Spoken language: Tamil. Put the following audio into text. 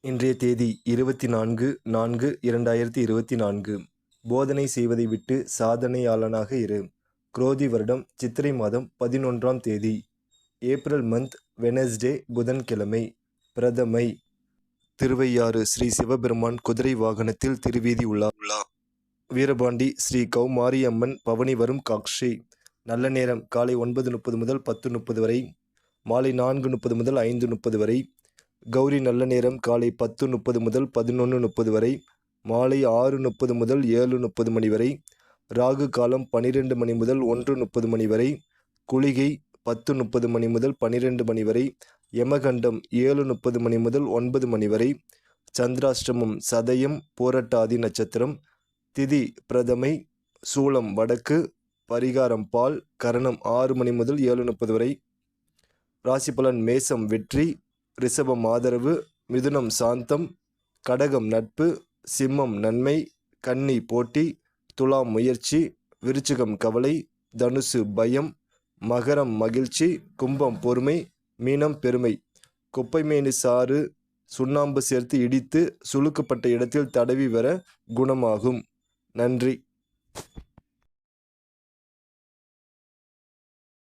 இன்றைய தேதி 24/4/2024. போதனை செய்வதை விட்டு சாதனையாளனாக இரு. குரோதி வருடம் சித்திரை மாதம் 11ஆம் தேதி. ஏப்ரல் மந்த் வெனஸ்டே புதன்கிழமை. பிரதமை. திருவையாறு ஸ்ரீ சிவபெருமான் குதிரை வாகனத்தில் திருவீதி உலா. வீரபாண்டி ஸ்ரீ கௌமாரியம்மன் பவனி வரும் காட்சி. நல்ல நேரம் காலை 9:30 முதல் 10:30 வரை, மாலை 4:30 முதல் 5:30 வரை. கௌரி நல்ல நேரம் காலை 10:30 முதல் 11:30 வரை, மாலை 6:30 முதல் 7:30 மணி வரை. ராகு காலம் 12 மணி முதல் 1:30 மணி வரை. குளிகை 10:30 மணி முதல் 12 மணி வரை. யமகண்டம் 7:30 மணி முதல் 9 மணி வரை. சந்திராஷ்டமம் சதயம் பூரட்டாதி நட்சத்திரம். திதி பிரதமை. சூலம் வடக்கு. பரிகாரம் பால். கரணம் 6 மணி முதல் 7:30 வரை. ராசிபலன் மேசம் வெற்றி, ரிஷபம் ஆதரவு, மிதுனம் சாந்தம், கடகம் நட்பு, சிம்மம் நன்மை, கன்னி போட்டி, துலாம் முயற்சி, விருச்சிகம் கவலை, தனுசு பயம், மகரம் மகிழ்ச்சி, கும்பம் பொறுமை, மீனம் பெருமை. குப்பைமேனி சாறு சுண்ணாம்பு சேர்த்து இடித்து சுளுக்கப்பட்ட இடத்தில் தடவி வர குணமாகும். நன்றி.